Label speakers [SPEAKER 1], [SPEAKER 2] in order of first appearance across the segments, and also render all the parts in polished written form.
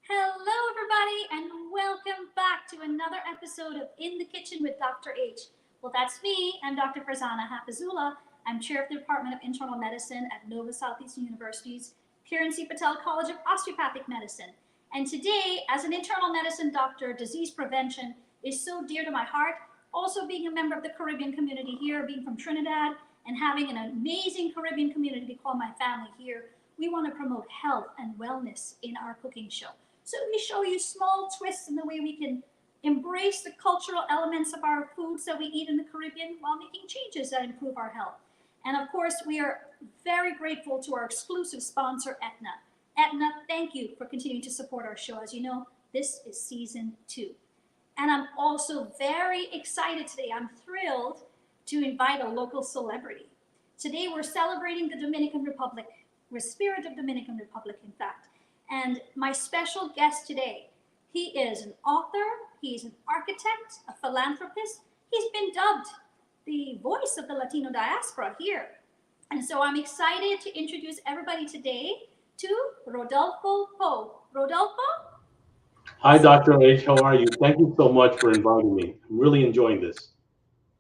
[SPEAKER 1] Hello, everybody, and welcome back to another episode of In the Kitchen with Dr. H. Well, that's me. I'm Dr. Farzana Hafizullah. I'm chair of the Department of Internal Medicine at Nova Southeastern University's Kiran C. Patel College of Osteopathic Medicine. And today, as an internal medicine doctor, disease prevention is so dear to my heart. Also, being a member of the Caribbean community here, being from Trinidad, and having an amazing Caribbean community to call my family here, we want to promote health and wellness in our cooking show. So we show you small twists in the way we can embrace the cultural elements of our foods that we eat in the Caribbean while making changes that improve our health. And of course, we are very grateful to our exclusive sponsor, Aetna. Aetna, thank you for continuing to support our show. As you know, this is season 2. And I'm also very excited today. I'm thrilled to invite a local celebrity. Today, we're celebrating the Dominican Republic. We're Spirit of Dominican Republic, in fact. And my special guest today, he is an author, he's an architect, a philanthropist. He's been dubbed the voice of the Latino diaspora here. And so I'm excited to introduce everybody today to Rodolfo Poun. Rodolfo?
[SPEAKER 2] Hi, Dr. H. How are you? Thank you so much for inviting me. I'm really enjoying this.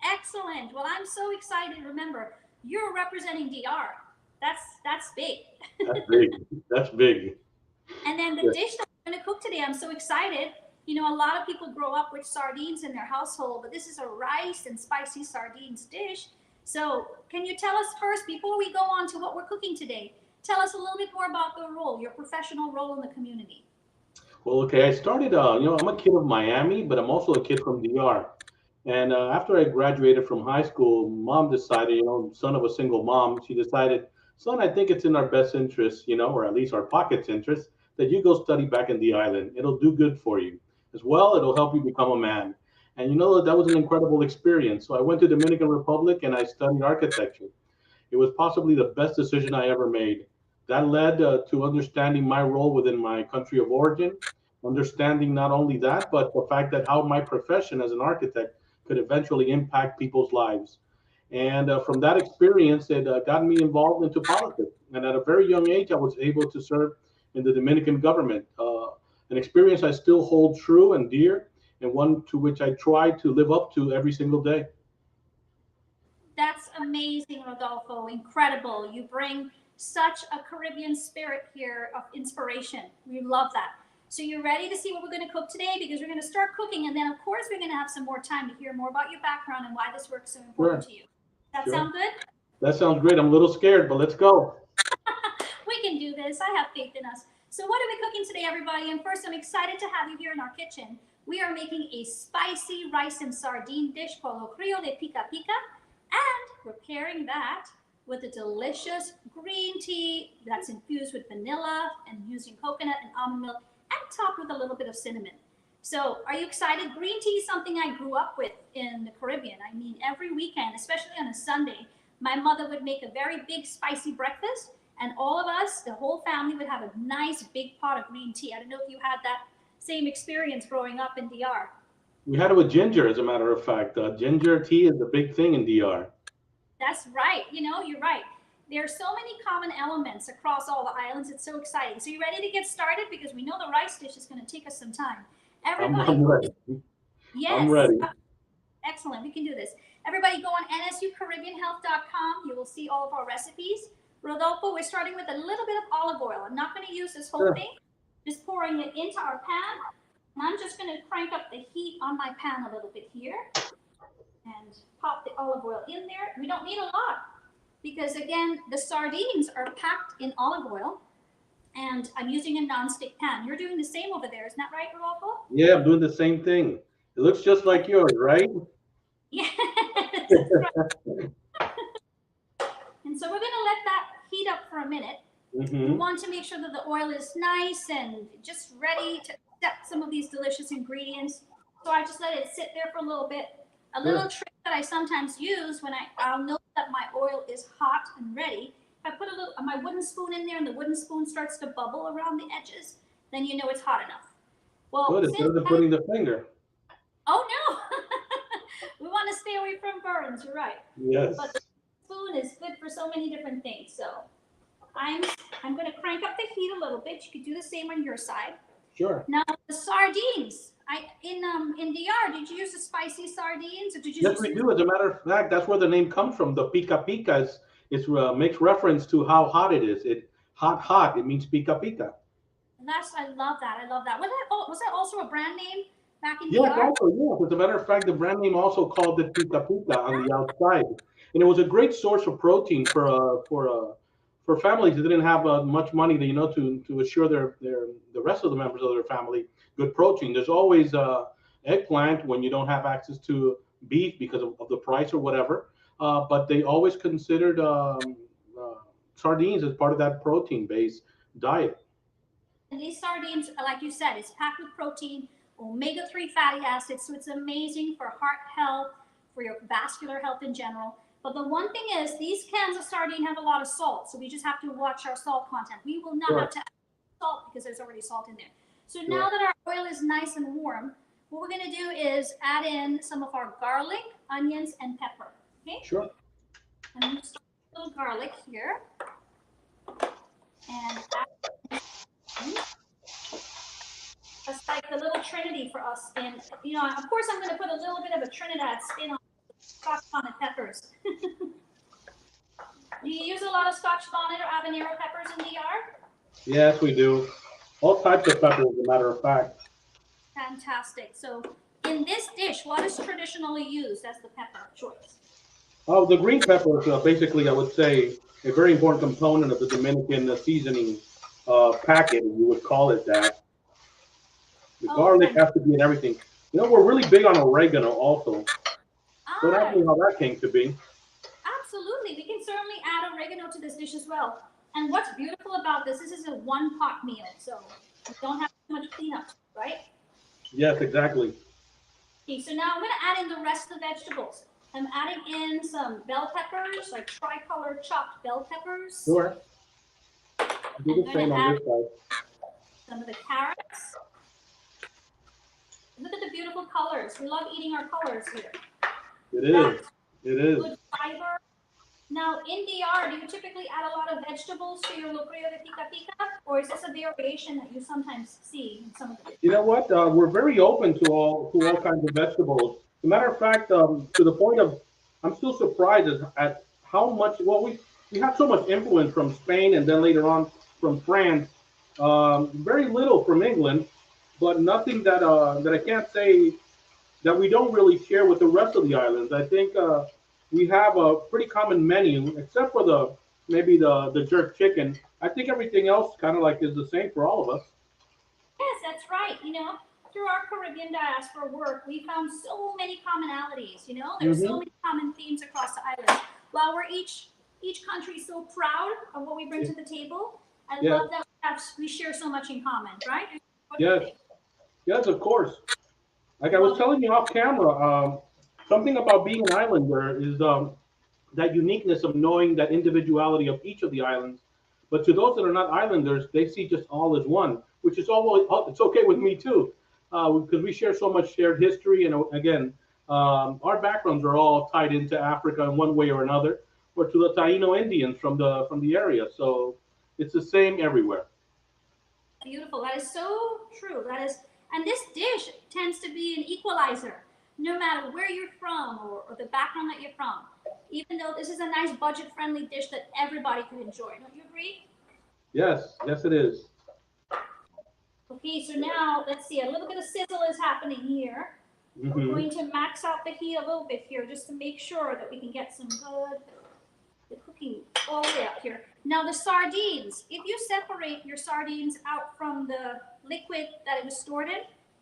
[SPEAKER 1] Excellent. Well, I'm so excited. Remember, you're representing DR. That's big.
[SPEAKER 2] That's big. That's big.
[SPEAKER 1] And then the
[SPEAKER 2] Yes.
[SPEAKER 1] dish that I'm going to cook today, I'm so excited. You know, a lot of people grow up with sardines in their household, but this is a rice and spicy sardines dish. So can you tell us first, before we go on to what we're cooking today, tell us a little bit more about the role, your professional role in the community.
[SPEAKER 2] Well, okay. I started, I'm a kid of Miami, but I'm also a kid from DR. And after I graduated from high school, mom decided, son of a single mom, she decided, son, I think it's in our best interest, or at least our pocket's interest, that you go study back in the island. It'll do good for you. As well, it'll help you become a man. And that was an incredible experience. So I went to Dominican Republic and I studied architecture. It was possibly the best decision I ever made. That led to understanding my role within my country of origin, understanding not only that, but the fact that how my profession as an architect could eventually impact people's lives. And from that experience, it got me involved into politics. And at a very young age, I was able to serve in the Dominican government, an experience I still hold true and dear, and one to which I try to live up to every single day.
[SPEAKER 1] That's amazing, Rodolfo. Incredible. You bring such a Caribbean spirit here of inspiration. We love that. So you're ready to see what we're going to cook today? Because we're going to start cooking, and then of course we're going to have some more time to hear more about your background and why this work is so important
[SPEAKER 2] Sure,
[SPEAKER 1] to you. That
[SPEAKER 2] sure.
[SPEAKER 1] sound good?
[SPEAKER 2] That sounds great. I'm a little scared, but let's go.
[SPEAKER 1] We can do this. I have faith in us. So what are we cooking today, everybody? And first, I'm excited to have you here in our kitchen. We are making a spicy rice and sardine dish called LOCRIO de Pica-PICA, and we're pairing that with a delicious green tea that's infused with vanilla and using coconut and almond milk and topped with a little bit of cinnamon. So are you excited? Green tea is something I grew up with in the Caribbean. I mean, every weekend, especially on a Sunday, my mother would make a very big spicy breakfast, and all of us, the whole family, would have a nice big pot of green tea. I don't know if you had that same experience growing up in DR.
[SPEAKER 2] We had it with ginger, as a matter of fact. Ginger tea is a big thing in DR.
[SPEAKER 1] That's right. You know, you're right. There are so many common elements across all the islands. It's so exciting. So you ready to get started? Because we know the rice dish is going to take us some time. Everybody,
[SPEAKER 2] I'm ready. I'm
[SPEAKER 1] yes,
[SPEAKER 2] ready.
[SPEAKER 1] excellent. We can do this. Everybody go on nsucaribbeanhealth.com. You will see all of our recipes. Rodolfo, we're starting with a little bit of olive oil. I'm not going to use this whole
[SPEAKER 2] Sure.
[SPEAKER 1] thing. Just pouring it into our pan. And I'm just going to crank up the heat on my pan a little bit here and pop the olive oil in there. We don't need a lot because, again, the sardines are packed in olive oil, and I'm using a non-stick pan. You're doing the same over there, isn't that right, Rodolfo?
[SPEAKER 2] Yeah, I'm doing the same thing. It looks just like yours, right?
[SPEAKER 1] Yes, that's right. And so we're going to let that heat up for a minute. We
[SPEAKER 2] Mm-hmm.
[SPEAKER 1] want to make sure that the oil is nice and just ready to accept some of these delicious ingredients. So I just let it sit there for a little bit. A little
[SPEAKER 2] Sure.
[SPEAKER 1] trick that I sometimes use when I'll know that my oil is hot and ready. If I put a little my wooden spoon in there and the wooden spoon starts to bubble around the edges, then you know it's hot enough. Well,
[SPEAKER 2] Good. It's
[SPEAKER 1] since
[SPEAKER 2] better than
[SPEAKER 1] I,
[SPEAKER 2] putting the finger.
[SPEAKER 1] oh no, we want to stay away from burns. You're right, but the
[SPEAKER 2] Yes.
[SPEAKER 1] spoon is good for so many different things. So I'm I'm going to crank up the heat a little bit. You could do the same on your side.
[SPEAKER 2] Sure.
[SPEAKER 1] Now the sardines. In DR, did you use the spicy sardines or did you
[SPEAKER 2] Yes,
[SPEAKER 1] just
[SPEAKER 2] we
[SPEAKER 1] use?
[SPEAKER 2] do. As a matter of fact, that's where the name comes from. The pica pica is makes reference to how hot it is. It hot. It means pica pica.
[SPEAKER 1] I love that. I love that. Was that also a brand name back in
[SPEAKER 2] Yes,
[SPEAKER 1] DR?
[SPEAKER 2] also, yes. As a matter of fact, the brand name also called it pica pica on the outside, and it was a great source of protein for families that didn't have much money to to assure their the rest of the members of their family good protein. There's always eggplant when you don't have access to beef because of the price or whatever, but they always considered sardines as part of that protein based diet.
[SPEAKER 1] And these sardines, like you said, it's packed with protein, omega-3 fatty acids, so it's amazing for heart health, for your vascular health in general. But the one thing is, these cans of sardine have a lot of salt, so we just have to watch our salt content. We will not
[SPEAKER 2] Sure.
[SPEAKER 1] have to add salt because there's already salt in there. So
[SPEAKER 2] Sure.
[SPEAKER 1] now that our oil is nice and warm, what we're going to do is add in some of our garlic, onions, and pepper. Okay?
[SPEAKER 2] Sure.
[SPEAKER 1] I'm going to start with a little garlic here. And that's like the little trinity for us. And, of course, I'm going to put a little bit of a Trinidad spin on Scotch bonnet peppers. Do you use a lot of Scotch bonnet or habanero peppers in DR?
[SPEAKER 2] Yes, we do. All types of peppers, as a matter of fact.
[SPEAKER 1] Fantastic. So in this dish, what is traditionally used as the pepper choice?
[SPEAKER 2] Oh, the green pepper is basically, I would say, a very important component of the Dominican seasoning packet, if you would call it that. The garlic has to be in everything. We're really big on oregano also. Don't ask me how that came to be.
[SPEAKER 1] Absolutely. We can certainly add oregano to this dish as well. And what's beautiful about this is a one-pot meal, so you don't have too much cleanup, right?
[SPEAKER 2] Yes, exactly.
[SPEAKER 1] Okay, so now I'm going to add in the rest of the vegetables. I'm adding in some bell peppers, like tricolor chopped bell peppers.
[SPEAKER 2] Sure. Do the same on this side.
[SPEAKER 1] Some of the carrots. Look at the beautiful colors. We love eating our colors here.
[SPEAKER 2] It is. It is.
[SPEAKER 1] Good fiber. Now, in DR, do you typically add a lot of vegetables to your LOCRIO de pica-pica, or is this a variation that you sometimes see in some of the?
[SPEAKER 2] You know what? We're very open to all kinds of vegetables. As a matter of fact, to the point of, I'm still surprised at how much. Well, we have so much influence from Spain, and then later on from France. Very little from England, but nothing that I can't say that we don't really share with the rest of the islands. I think we have a pretty common menu, except for maybe the jerk chicken. I think everything else kind of like is the same for all of us.
[SPEAKER 1] Yes, that's right. Through our Caribbean diaspora work, we found so many commonalities. There's so many common themes across the island. While we're each country so proud of what we bring to the table, I love that we share so much in common, right?
[SPEAKER 2] Yes, yes, of course. Like I was telling you off camera, something about being an islander is that uniqueness of knowing that individuality of each of the islands. But to those that are not islanders, they see just all as one, which is always it's okay with me too, because we share so much shared history, and again, our backgrounds are all tied into Africa in one way or another, or to the Taino Indians from the area. So it's the same everywhere.
[SPEAKER 1] Beautiful. That is so true. And this dish tends to be an equalizer, no matter where you're from or the background that you're from. Even though this is a nice budget-friendly dish that everybody could enjoy. Don't you agree?
[SPEAKER 2] Yes, yes, it is.
[SPEAKER 1] Okay, so now let's see. A little bit of sizzle is happening here. We're going to max out the heat a little bit here just to make sure that we can get some good cooking all the way up here. Now the sardines, if you separate your sardines out from the liquid that it was stored in,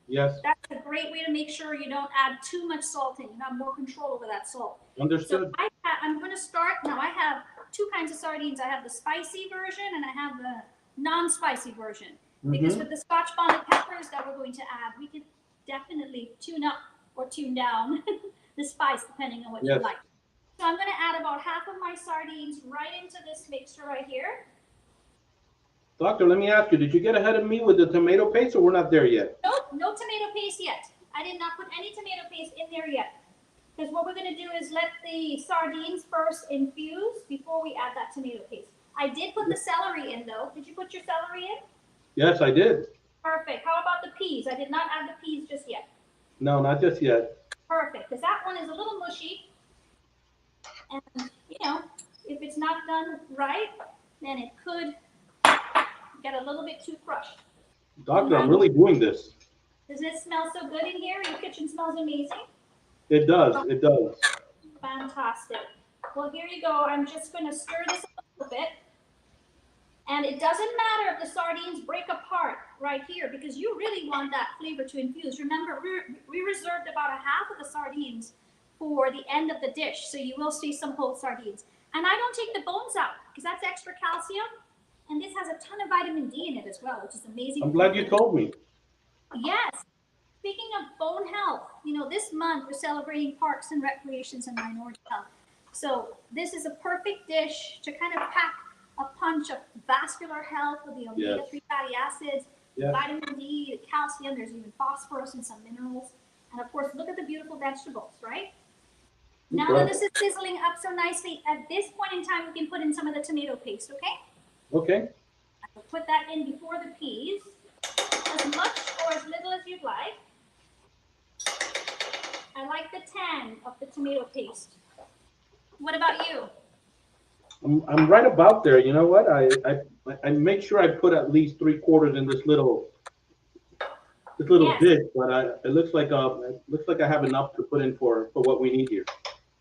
[SPEAKER 2] yes,
[SPEAKER 1] that's a great way to make sure you don't add too much salt in. You have more control over that salt.
[SPEAKER 2] Understood.
[SPEAKER 1] So I'm going to start now. I have two kinds of sardines. I have the spicy version and I have the non-spicy version. Because with the Scotch bonnet peppers that we're going to add, we can definitely tune up or tune down the spice depending on what you like. So I'm going to add about half of my sardines right into this mixture right here.
[SPEAKER 2] Doctor, let me ask you, did you get ahead of me with the tomato paste, or we're not there yet?
[SPEAKER 1] Nope, no tomato paste yet. I did not put any tomato paste in there yet. Because what we're going to do is let the sardines first infuse before we add that tomato paste. I did put the celery in, though. Did you put your celery in?
[SPEAKER 2] Yes, I did.
[SPEAKER 1] Perfect. How peas. I did not add the peas just yet.
[SPEAKER 2] No, not just yet.
[SPEAKER 1] Perfect, because that one is a little mushy. And, you know, if it's not done right, then it could get a little bit too crushed.
[SPEAKER 2] Doctor, I'm really doing this.
[SPEAKER 1] Does it smell so good in here? Your kitchen smells amazing.
[SPEAKER 2] It does. It does.
[SPEAKER 1] Fantastic. Well, here you go. I'm just going to stir this a little bit. And it doesn't matter if the sardines break apart right here, because you really want that flavor to infuse. Remember, we reserved about a half of the sardines for the end of the dish, so you will see some whole sardines. And I don't take the bones out, because that's extra calcium. And this has a ton of vitamin D in it as well, which is amazing.
[SPEAKER 2] I'm glad you told me.
[SPEAKER 1] Yes. Speaking of bone health, you know, this month we're celebrating parks and recreations and minority health. So this is a perfect dish to kind of pack a punch of vascular health with the omega-3 fatty acids, vitamin D, the calcium, there's even phosphorus and some minerals. And of course, look at the beautiful vegetables, right? Now that this is sizzling up so nicely, at this point in time, we can put in some of the tomato paste, okay?
[SPEAKER 2] Okay.
[SPEAKER 1] I'll put that in before the peas, as much or as little as you'd like. I like the tang of the tomato paste. What about you?
[SPEAKER 2] I'm right about there. You know what? I make sure I put at least 3/4 in this little dish, but it looks like I have enough to put in for what we need here.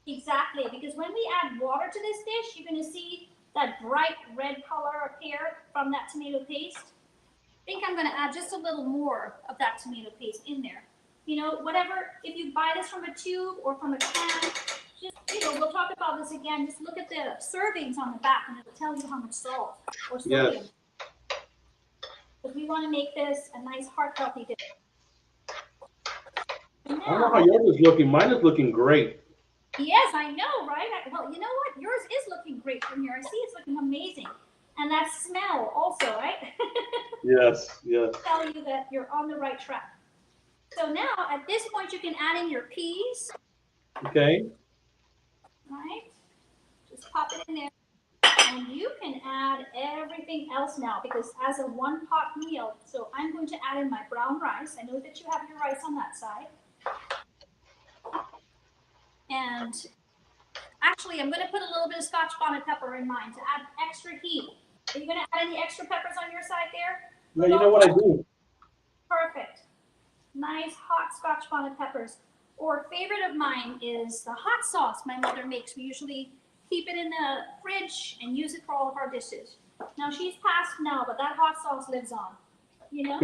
[SPEAKER 1] Exactly, because when we add water to this dish, you're going to see that bright red color appear from that tomato paste. I think I'm going to add just a little more of that tomato paste in there. You know, whatever, if you buy this from a tube or from a can, just, you know, we'll talk about this again. Just look at the servings on the back and it'll tell you how much salt or sodium.
[SPEAKER 2] Yes.
[SPEAKER 1] Because we want to make this a nice heart-healthy dish. Now,
[SPEAKER 2] I don't know how yours is looking. Mine is looking great.
[SPEAKER 1] Yes, I know, right? Well, you know what? Yours is looking great from here. I see it's looking amazing. And that smell also, right?
[SPEAKER 2] Yes, yes.
[SPEAKER 1] Tell you that you're on the right track. So now, at this point, you can add in your peas.
[SPEAKER 2] Okay.
[SPEAKER 1] Right? Just pop it in there. And you can add everything else now, because as a one-pot meal, so I'm going to add in my brown rice. I know that you have your rice on that side. And actually, I'm going to put a little bit of Scotch bonnet pepper in mine to add extra heat. Are you going to add any extra peppers on your side there?
[SPEAKER 2] No, you know what I do?
[SPEAKER 1] Perfect. Nice hot Scotch bonnet peppers. Or favorite of mine is the hot sauce my mother makes. We usually keep it in the fridge and use it for all of our dishes. Now, she's passed now, but that hot sauce lives on. You know?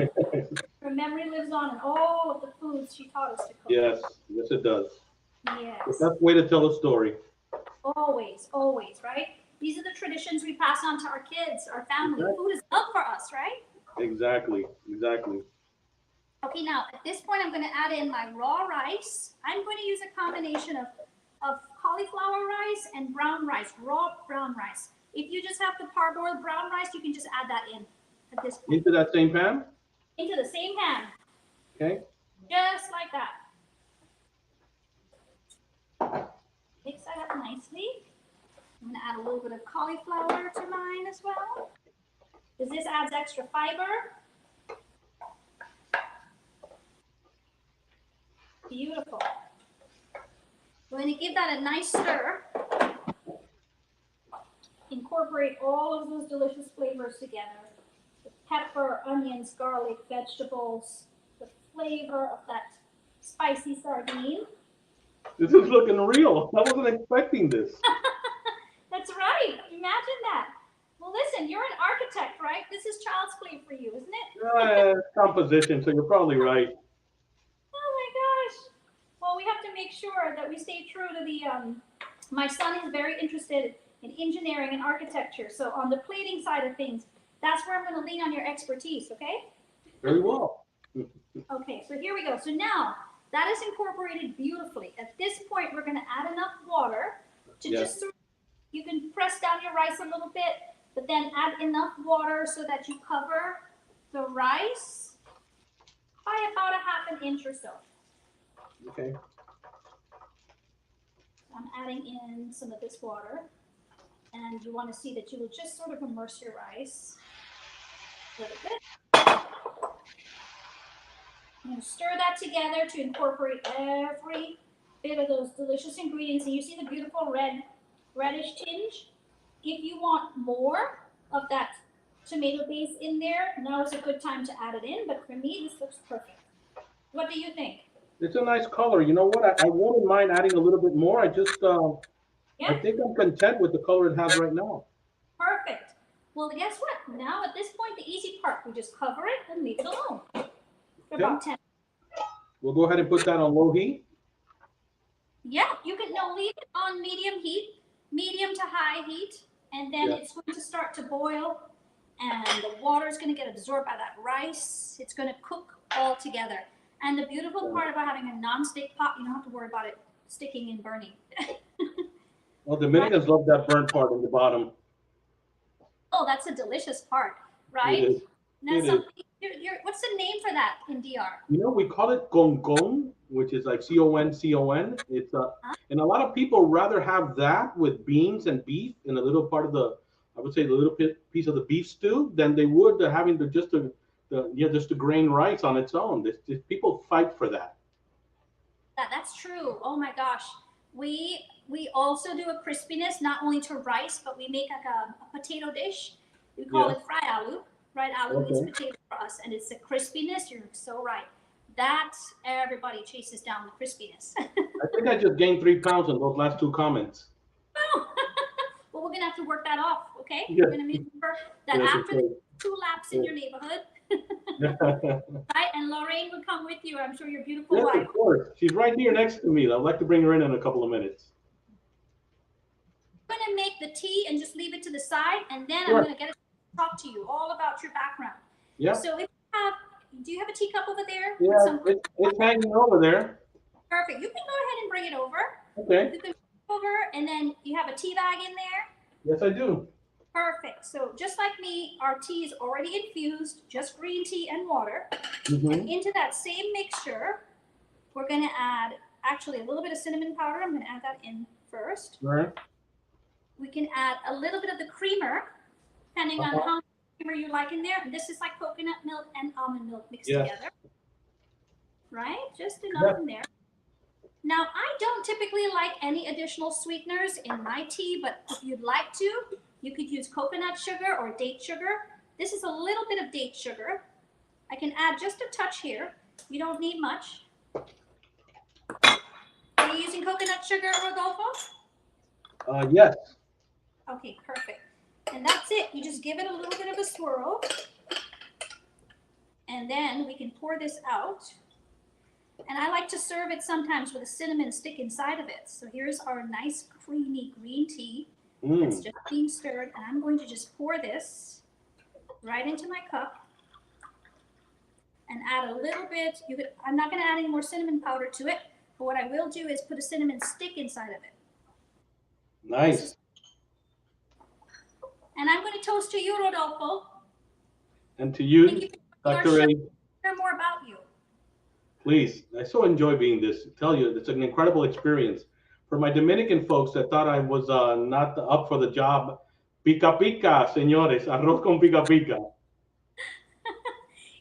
[SPEAKER 1] Her memory lives on in all of the foods she taught us to cook.
[SPEAKER 2] Yes, yes it does.
[SPEAKER 1] Yes.
[SPEAKER 2] The best way to tell a story.
[SPEAKER 1] Always, always, right? These are the traditions we pass on to our kids, our family.
[SPEAKER 2] Exactly.
[SPEAKER 1] Food is love for us, right?
[SPEAKER 2] Exactly, exactly.
[SPEAKER 1] Okay, now at this point, I'm going to add in my raw rice. I'm going to use a combination of cauliflower rice and brown rice, raw brown rice. If you just have the parboiled brown rice, you can just add that in at this point.
[SPEAKER 2] Into that same pan?
[SPEAKER 1] Into the same pan.
[SPEAKER 2] Okay.
[SPEAKER 1] Just like that. Mix that up nicely. I'm going to add a little bit of cauliflower to mine as well, because this adds extra fiber. Beautiful. We're going to give that a nice stir. Incorporate all of those delicious flavors together. The pepper, onions, garlic, vegetables, the flavor of that spicy sardine.
[SPEAKER 2] This is looking real. I wasn't expecting this.
[SPEAKER 1] That's right. Imagine that. Well, listen, you're an architect, right? This is child's play for you, isn't it?
[SPEAKER 2] Composition, so you're probably right.
[SPEAKER 1] Oh my gosh. Well, we have to make sure that we stay true to the, my son is very interested in engineering and architecture. So on the plating side of things, that's where I'm going to lean on your expertise, okay?
[SPEAKER 2] Very well.
[SPEAKER 1] Okay, so here we go. So now that is incorporated beautifully. At this point, we're going to add enough water to just sort of, you can press down your rice a little bit, but then add enough water so that you cover the rice by about a 1/2 inch or so.
[SPEAKER 2] Okay.
[SPEAKER 1] I'm adding in some of this water, and you want to see that you will just sort of immerse your rice a little bit. You stir that together to incorporate every bit of those delicious ingredients. And you see the beautiful reddish tinge. If you want more of that tomato base in there, now is a good time to add it in. But for me, this looks perfect. What do you think?
[SPEAKER 2] It's a nice color. You know what? I wouldn't mind adding a little bit more. I just, I
[SPEAKER 1] Yeah,
[SPEAKER 2] think I'm content with the color it has right now.
[SPEAKER 1] perfect. Well, guess what? Now at this point, the easy part, we just cover it and leave it alone for
[SPEAKER 2] Okay.
[SPEAKER 1] about 10.
[SPEAKER 2] We'll go ahead and put that on low heat.
[SPEAKER 1] Yeah, you can no leave it on medium heat, medium to high heat, and then
[SPEAKER 2] Yeah.
[SPEAKER 1] it's going to start to boil, and the water is going to get absorbed by that rice. It's going to cook all together. And the beautiful part about having a non-stick pot, you don't have to worry about it sticking and burning.
[SPEAKER 2] Well, Dominicans love that burnt part in the bottom.
[SPEAKER 1] Oh, that's a delicious part,
[SPEAKER 2] It
[SPEAKER 1] right?
[SPEAKER 2] is.
[SPEAKER 1] Now,
[SPEAKER 2] It is.
[SPEAKER 1] what's the name for that in DR?
[SPEAKER 2] You know, we call it con con, which is like C-O-N. It's and a lot of people rather have that with beans and beef in a little part of the, I would say, the little piece of the beef stew than they would having just the grain rice on its own. People fight for that.
[SPEAKER 1] That's true. Oh my gosh. We also do a crispiness not only to rice, but we make like a potato dish. We call it fried aloo. Fried aloo means potato for us, and it's a crispiness. You're so right. That everybody chases down the crispiness.
[SPEAKER 2] I think I just gained 3 pounds in those last 2 comments.
[SPEAKER 1] Oh. Well, we're gonna have to work that off, okay?
[SPEAKER 2] Yeah.
[SPEAKER 1] We're gonna make sure that after the 2 laps in your neighborhood, right? And Lorraine will come with you. I'm sure your beautiful
[SPEAKER 2] Yes,
[SPEAKER 1] wife.
[SPEAKER 2] of course. She's right here next to me. I'd like to bring her in a couple of minutes.
[SPEAKER 1] I'm gonna make the tea and just leave it to the side, and then
[SPEAKER 2] Sure.
[SPEAKER 1] I'm gonna get to talk to you all about your background.
[SPEAKER 2] Yeah.
[SPEAKER 1] So if you have, do you have a teacup over there?
[SPEAKER 2] Yeah, it's hanging over there.
[SPEAKER 1] Perfect. You can go ahead and bring it over.
[SPEAKER 2] Okay.
[SPEAKER 1] You can bring it over, and then you have a tea bag in there.
[SPEAKER 2] Yes, I do.
[SPEAKER 1] Perfect. So just like me, our tea is already infused, just green tea and water.
[SPEAKER 2] Mm-hmm.
[SPEAKER 1] And into that same mixture, we're going to add actually a little bit of cinnamon powder. I'm going to add that in first.
[SPEAKER 2] All right.
[SPEAKER 1] We can add a little bit of the creamer, depending on how much creamer you like in there. And this is like coconut milk and almond milk mixed together. Right? Just enough in there. Now, I don't typically like any additional sweeteners in my tea, but if you'd like to, you could use coconut sugar or date sugar. This is a little bit of date sugar. I can add just a touch here. You don't need much. Are you using coconut sugar, Rodolfo?
[SPEAKER 2] Yes.
[SPEAKER 1] Okay, perfect. And that's it. You just give it a little bit of a swirl. And then we can pour this out. And I like to serve it sometimes with a cinnamon stick inside of it. So here's our nice creamy green tea. It's just being stirred. And I'm going to just pour this right into my cup and add a little bit. I'm not going to add any more cinnamon powder to it. But what I will do is put a cinnamon stick inside of it.
[SPEAKER 2] Nice.
[SPEAKER 1] And I'm going to toast to you, Rodolfo.
[SPEAKER 2] And to you,
[SPEAKER 1] Thank you
[SPEAKER 2] Dr. A.
[SPEAKER 1] Share more about you.
[SPEAKER 2] Please, I so enjoy being this. I tell you, it's an incredible experience. For my Dominican folks that thought I was not up for the job, pica-pica, señores, arroz con pica-pica.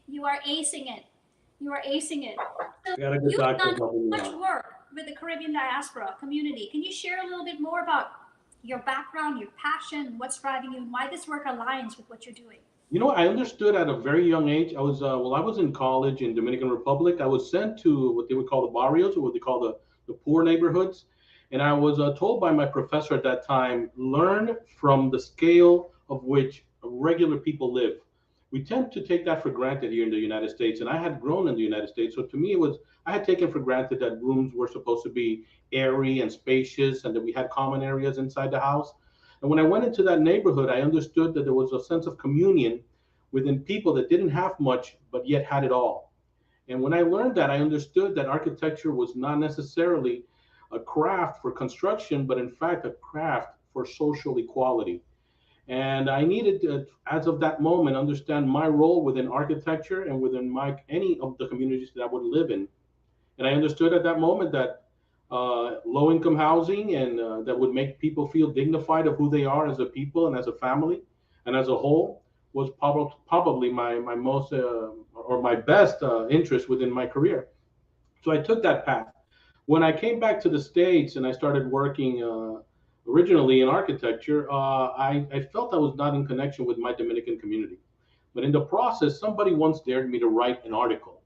[SPEAKER 1] You are acing it. You are acing it. So
[SPEAKER 2] You've
[SPEAKER 1] done much work with the Caribbean diaspora community. Can you share a little bit more about your background, your passion, what's driving you, and why this work aligns with what you're doing?
[SPEAKER 2] You know, I understood at a very young age. I was I was in college in Dominican Republic. I was sent to what they would call the barrios, or what they call the poor neighborhoods. And I was told by my professor at that time, learn from the scale of which regular people live. We tend to take that for granted here in the United States. And I had grown in the United States. So to me, I had taken for granted that rooms were supposed to be airy and spacious and that we had common areas inside the house. And when I went into that neighborhood, I understood that there was a sense of communion within people that didn't have much, but yet had it all. And when I learned that, I understood that architecture was not necessarily a craft for construction, but in fact, a craft for social equality. And I needed to, as of that moment, understand my role within architecture and within any of the communities that I would live in. And I understood at that moment that low-income housing and that would make people feel dignified of who they are as a people and as a family and as a whole was probably my most or my best interest within my career. So I took that path. When I came back to the States and I started working originally in architecture, I felt I was not in connection with my Dominican community. But in the process, somebody once dared me to write an article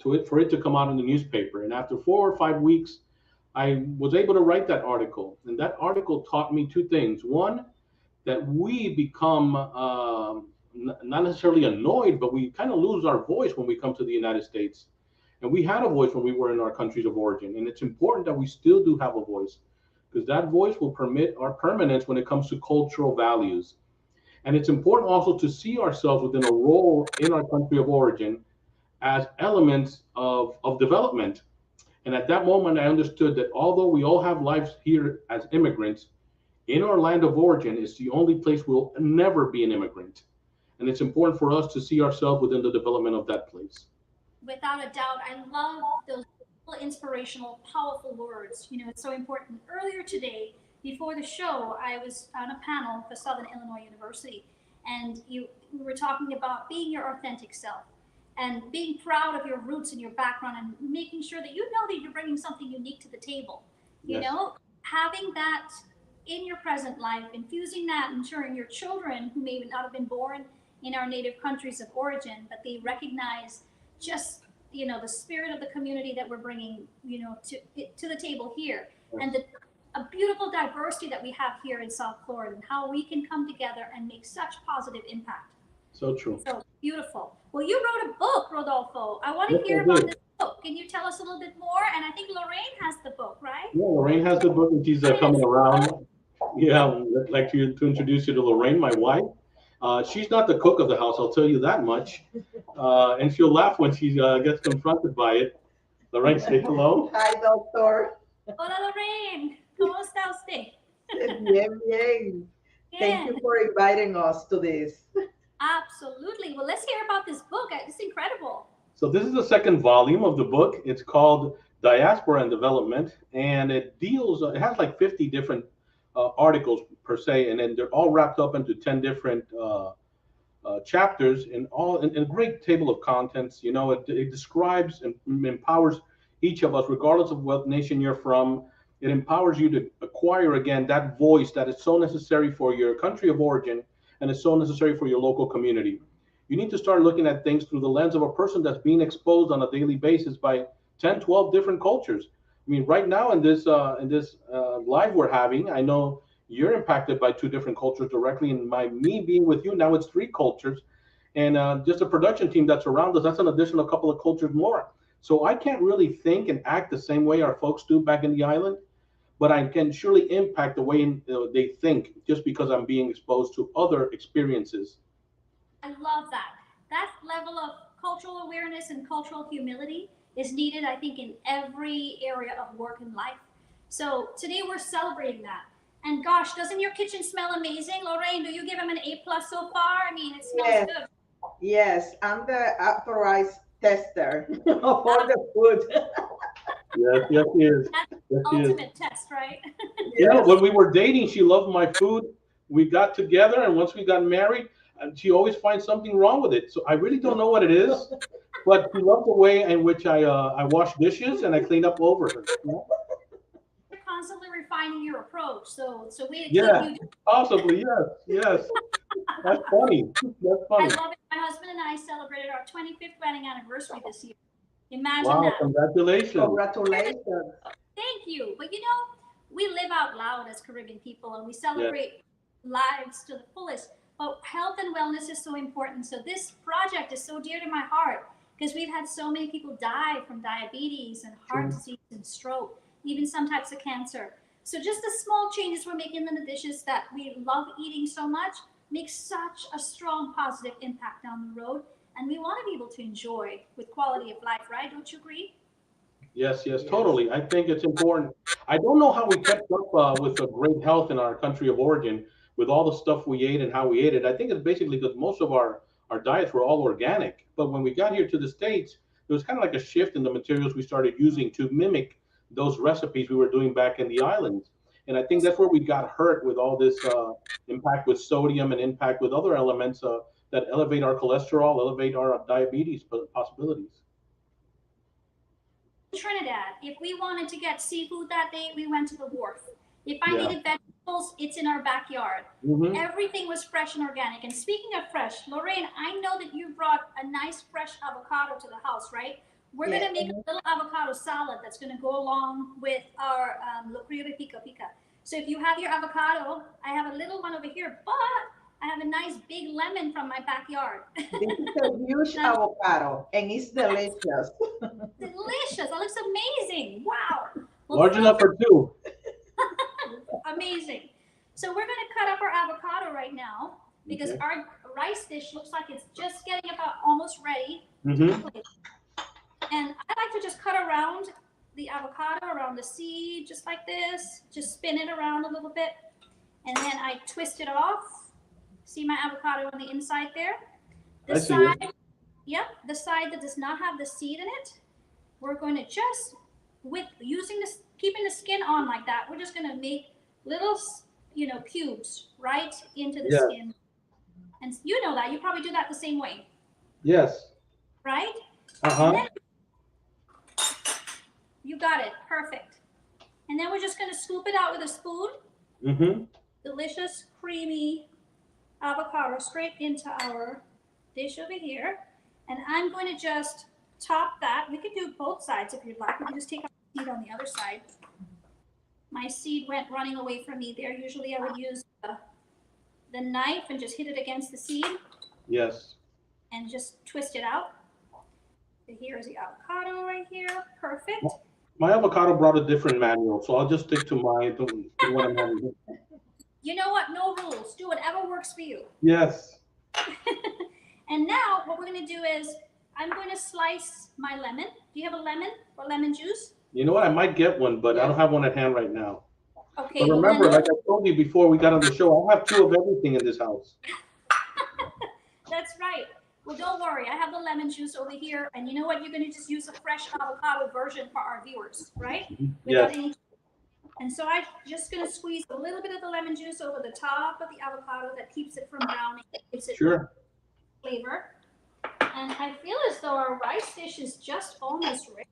[SPEAKER 2] for it to come out in the newspaper. And after 4 or 5 weeks, I was able to write that article. And that article taught me two things. One, that we become not necessarily annoyed, but we kind of lose our voice when we come to the United States. And we had a voice when we were in our countries of origin. And it's important that we still do have a voice, because that voice will permit our permanence when it comes to cultural values. And it's important also to see ourselves within a role in our country of origin as elements of development. And at that moment, I understood that although we all have lives here as immigrants, in our land of origin is the only place we'll never be an immigrant. And it's important for us to see ourselves within the development of that place.
[SPEAKER 1] Without a doubt, I love those inspirational, powerful words. You know, it's so important. Earlier today, before the show, I was on a panel for Southern Illinois University, and we were talking about being your authentic self and being proud of your roots and your background, and making sure that you know that you're bringing something unique to the table. You know, having that in your present life, infusing that, ensuring your children who may not have been born in our native countries of origin, but they recognize just, you know, the spirit of the community that we're bringing, you know, to the table here, and a beautiful diversity that we have here in South Florida, and how we can come together and make such positive impact.
[SPEAKER 2] So true.
[SPEAKER 1] So beautiful. Well, you wrote a book, Rodolfo. I want to hear about this book. Can you tell us a little bit more? And I think Lorraine has the book, right?
[SPEAKER 2] Yeah, Lorraine has the book, and she's coming around. Yeah, I'd like to introduce you to Lorraine, my wife. She's not the cook of the house, I'll tell you that much. And she'll laugh when she gets confronted by it. Lorraine, say hello.
[SPEAKER 3] Hi, doctor.
[SPEAKER 1] Hola, Lorraine. ¿Cómo está usted?
[SPEAKER 3] Bien, bien. Thank you for inviting us to this.
[SPEAKER 1] Absolutely. Well, let's hear about this book. It's incredible.
[SPEAKER 2] So this is the second volume of the book. It's called Diaspora and Development, and it has like 50 different articles per se, and then they're all wrapped up into 10 different chapters, and all in a great table of contents. You know, it describes and empowers each of us, regardless of what nation you're from. It empowers you to acquire, again, that voice that is so necessary for your country of origin and is so necessary for your local community. You need to start looking at things through the lens of a person that's being exposed on a daily basis by 10, 12 different cultures. I mean, right now in this live we're having, I know you're impacted by 2 different cultures directly, and by me being with you now, it's 3 cultures, and just a production team that's around us, that's an additional couple of cultures more. So I can't really think and act the same way our folks do back in the island, but I can surely impact the way they think, just because I'm being exposed to other experiences.
[SPEAKER 1] I love that. That level of cultural awareness and cultural humility is needed, I think, in every area of work and life. So today we're celebrating that. And gosh, doesn't your kitchen smell amazing? Lorraine, do you give them an A+ so far? I mean, it smells good.
[SPEAKER 3] Yes, I'm the authorized tester of all the food.
[SPEAKER 2] Yes, he is.
[SPEAKER 1] That's
[SPEAKER 2] the
[SPEAKER 1] ultimate test, right?
[SPEAKER 2] Yeah, when we were dating, she loved my food. We got together, and once we got married, she always finds something wrong with it. So I really don't know what it is, but she loved the way in which I wash dishes and I clean up over her. You know?
[SPEAKER 1] You're constantly refining your approach. So we
[SPEAKER 2] possibly, yes. That's funny. That's funny.
[SPEAKER 1] I love it. My husband and I celebrated our 25th wedding anniversary this year. Imagine
[SPEAKER 2] wow,
[SPEAKER 1] that.
[SPEAKER 2] Congratulations.
[SPEAKER 3] Congratulations.
[SPEAKER 1] Thank you. But you know, we live out loud as Caribbean people, and we celebrate lives to the fullest. But health and wellness is so important. So this project is so dear to my heart, because we've had so many people die from diabetes and heart disease and stroke, even some types of cancer. So just the small changes we're making in the dishes that we love eating so much makes such a strong positive impact down the road. And we want to be able to enjoy with quality of life, right? Don't you agree?
[SPEAKER 2] Yes, totally. I think it's important. I don't know how we kept up with a great health in our country of origin, with all the stuff we ate and how we ate it. I think it's basically because most of our diets were all organic. But when we got here to the States, there was kind of like a shift in the materials we started using to mimic those recipes we were doing back in the islands. And I think that's where we got hurt with all this impact with sodium and impact with other elements that elevate our cholesterol, elevate our diabetes possibilities.
[SPEAKER 1] Trinidad, if we wanted to get seafood that day, we went to the wharf. If I needed vegetables, it's in our backyard. Everything was fresh and organic. And speaking of fresh, Lorraine, I know that you brought a nice fresh avocado to the house, right? We're going to make a little avocado salad that's going to go along with our LOCRIO de Pica-Pica. So if you have your avocado, I have a little one over here, but I have a nice big lemon from my backyard.
[SPEAKER 3] This is a huge avocado, and it's delicious.
[SPEAKER 1] Delicious. That looks amazing. Wow. Well,
[SPEAKER 2] large enough for two.
[SPEAKER 1] Amazing. So we're going to cut up our avocado right now because our rice dish looks like it's just getting about almost ready. And I like to just cut around the avocado, around the seed, just like this. Just spin it around a little bit. And then I twist it off. See my avocado on the inside there? The side, the side that does not have the seed in it, we're going to just, with using this, keeping the skin on like that, we're just going to make little, cubes right into the skin. And you know that. You probably do that the same way.
[SPEAKER 2] Yes.
[SPEAKER 1] Right? You got it. Perfect. And then we're just going to scoop it out with a spoon. Delicious, creamy avocado straight into our dish over here. And I'm going to just top that. We could do both sides if you'd like. We can just take out the seed on the other side. My seed went running away from me there. Usually I would use the knife and just hit it against the seed.
[SPEAKER 2] Yes.
[SPEAKER 1] And just twist it out. So here's the avocado right here. Perfect.
[SPEAKER 2] My avocado brought a different manual, so I'll just stick to my the one I'm having.
[SPEAKER 1] You know what? No rules. Do whatever works for you.
[SPEAKER 2] Yes.
[SPEAKER 1] And now what we're going to do is I'm going to slice my lemon. Do you have a lemon or lemon juice?
[SPEAKER 2] You know what? I might get one, but I don't have one at hand right now.
[SPEAKER 1] Okay.
[SPEAKER 2] But remember, like I told you before we got on the show, I have two of everything in this house.
[SPEAKER 1] That's right. Well, don't worry. I have the lemon juice over here. And you know what? You're going to just use a fresh avocado version for our viewers, right?
[SPEAKER 2] Yes.
[SPEAKER 1] And so I'm just going to squeeze a little bit of the lemon juice over the top of the avocado that keeps it from browning. Gives it flavor. And I feel as though our rice dish is just almost ready.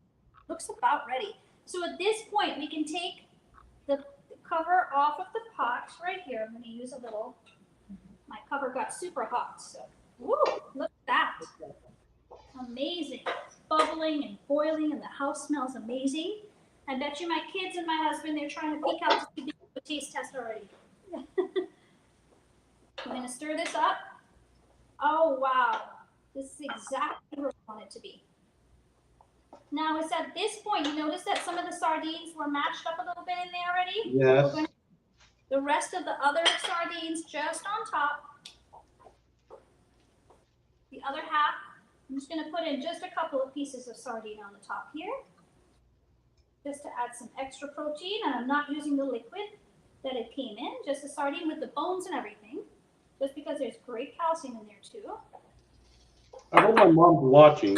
[SPEAKER 1] Looks about ready. So at this point, we can take the cover off of the pot right here. I'm going to use a little. My cover got super hot. So, woo, look at that. Amazing. It's bubbling and boiling, and the house smells amazing. I bet you my kids and my husband, they're trying to peek out to see the taste test already. I'm going to stir this up. Oh, wow. This is exactly where I want it to be. Now, it's at this point, you notice that some of the sardines were mashed up a little bit in there already?
[SPEAKER 2] Yes.
[SPEAKER 1] The rest of the other sardines just on top. The other half, I'm just going to put in just a couple of pieces of sardine on the top here. Just to add some extra protein, and I'm not using the liquid that it came in, just the sardine with the bones and everything, just because there's great calcium in there too.
[SPEAKER 2] I hope my mom's watching.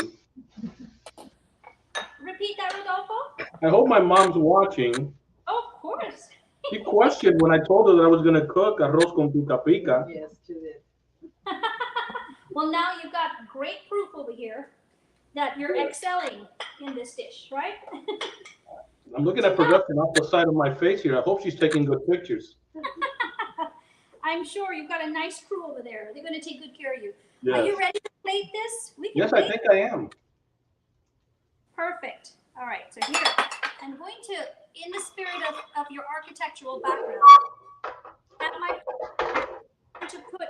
[SPEAKER 1] Repeat that, Rodolfo.
[SPEAKER 2] I hope my mom's watching.
[SPEAKER 1] Oh, of course.
[SPEAKER 2] She questioned when I told her that I was going to cook arroz con pica-pica.
[SPEAKER 3] Yes, she did.
[SPEAKER 1] Well, now you've got great proof over here that you're excelling in this dish, right?
[SPEAKER 2] I'm looking at production off the side of my face here. I hope she's taking good pictures.
[SPEAKER 1] I'm sure you've got a nice crew over there. They're going to take good care of you.
[SPEAKER 2] Yes.
[SPEAKER 1] Are you ready to plate this?
[SPEAKER 2] Yes, I think I am.
[SPEAKER 1] Perfect. All right, so here, I'm going to, in the spirit of your architectural background, to put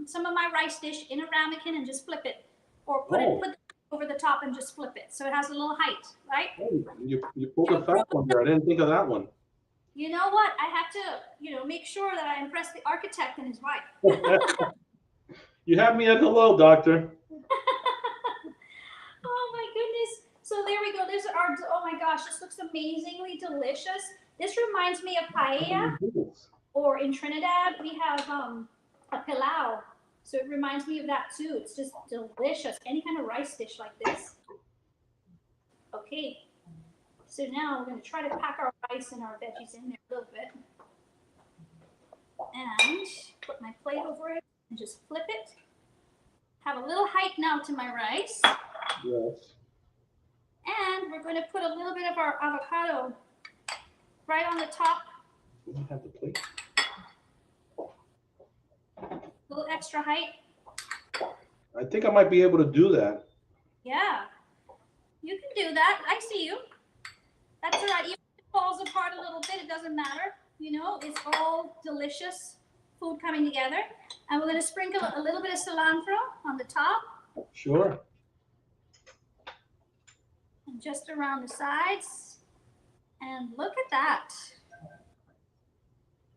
[SPEAKER 1] some of my rice dish in a ramekin and just flip it, or put it over the top and just flip it, so it has a little height, right?
[SPEAKER 2] Oh, you pulled a fast one there. I didn't think of that one.
[SPEAKER 1] You know what? I have to, make sure that I impress the architect and his wife.
[SPEAKER 2] You have me at hello, doctor.
[SPEAKER 1] Oh my goodness. So there we go. There's our, oh my gosh, this looks amazingly delicious. This reminds me of paella, or in Trinidad, we have a pilau. So it reminds me of that too. It's just delicious. Any kind of rice dish like this. Okay. So now we're going to try to pack our rice and our veggies in there a little bit. And put my plate over it and just flip it. Have a little height now to my rice.
[SPEAKER 2] Yes.
[SPEAKER 1] And we're going to put a little bit of our avocado right on the top.
[SPEAKER 2] Do we have the plate?
[SPEAKER 1] A little extra height.
[SPEAKER 2] I think I might be able to do that.
[SPEAKER 1] Yeah, you can do that. I see you. That's all right. Even if it falls apart a little bit, it doesn't matter. You know, it's all delicious food coming together. And we're going to sprinkle a little bit of cilantro on the top.
[SPEAKER 2] Sure.
[SPEAKER 1] And just around the sides. And look at that.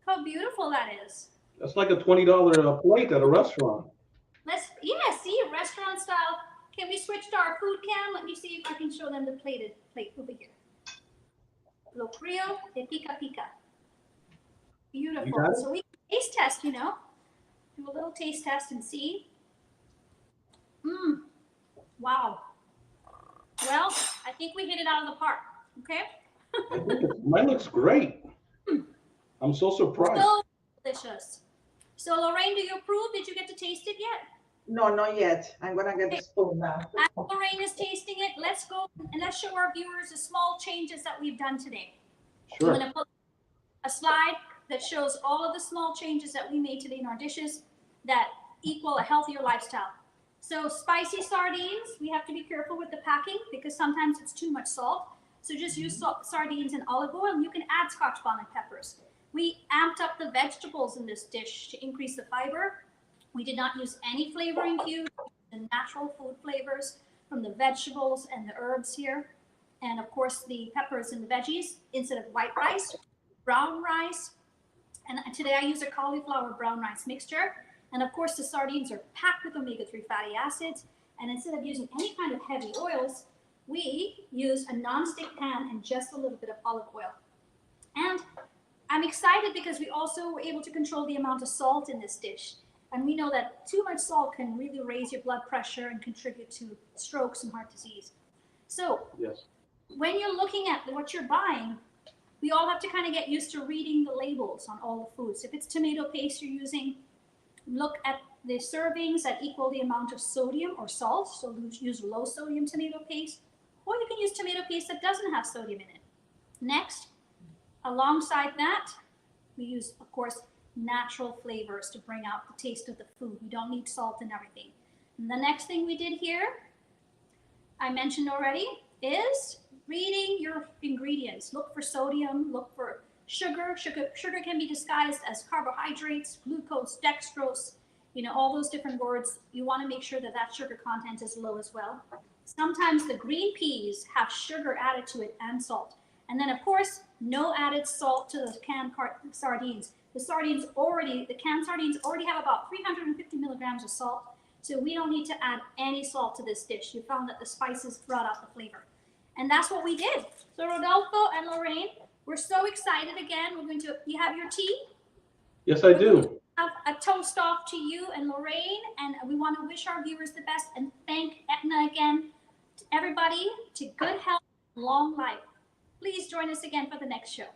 [SPEAKER 1] How beautiful that is.
[SPEAKER 2] That's like a $20 plate at a restaurant.
[SPEAKER 1] See, restaurant style. Can we switch to our food cam? Let me see if I can show them the plated plate over here. LOCRIO de Pica-Pica. Beautiful. So we can taste test, you know. Do a little taste test and see. Wow. Well, I think we hit it out of the park. Okay.
[SPEAKER 2] I think mine looks great. I'm so surprised.
[SPEAKER 1] So delicious. So Lorraine, do you approve? Did you get to taste it yet?
[SPEAKER 3] No, not yet. I'm gonna get the spoon now.
[SPEAKER 1] As Lorraine is tasting it, let's go and let's show our viewers the small changes that we've done today.
[SPEAKER 2] Sure.
[SPEAKER 1] I'm going to put a slide that shows all of the small changes that we made today in our dishes that equal a healthier lifestyle. So spicy sardines, we have to be careful with the packing because sometimes it's too much salt. So just use sardines and olive oil, and you can add Scotch bonnet peppers. We amped up the vegetables in this dish to increase the fiber. We did not use any flavoring cubes, the natural food flavors from the vegetables and the herbs here. And of course the peppers and the veggies instead of white rice, brown rice. And today I use a cauliflower brown rice mixture. And of course the sardines are packed with omega-3 fatty acids. And instead of using any kind of heavy oils, we use a non-stick pan and just a little bit of olive oil. And I'm excited because we also were able to control the amount of salt in this dish. And we know that too much salt can really raise your blood pressure and contribute to strokes and heart disease. So
[SPEAKER 2] Yes.
[SPEAKER 1] when you're looking at what you're buying, we all have to kind of get used to reading the labels on all the foods. If it's tomato paste you're using, look at the servings that equal the amount of sodium or salt. So use low sodium tomato paste, or you can use tomato paste that doesn't have sodium in it. Next, alongside that, we use, of course, natural flavors to bring out the taste of the food. You don't need salt and everything. And the next thing we did here, I mentioned already, is reading your ingredients. Look for sodium, look for sugar. Sugar can be disguised as carbohydrates, glucose, dextrose, you know, all those different words. You want to make sure that that sugar content is low as well. Sometimes the green peas have sugar added to it and salt. And then of course, no added salt to the canned sardines. The canned sardines already have about 350 milligrams of salt. So we don't need to add any salt to this dish. You found that the spices brought out the flavor. And that's what we did. So Rodolfo and Lorraine, we're so excited again. You have your tea?
[SPEAKER 2] Yes, I do.
[SPEAKER 1] Have a toast off to you and Lorraine. And we want to wish our viewers the best and thank Etna again. To everybody, to good health, long life. Please join us again for the next show.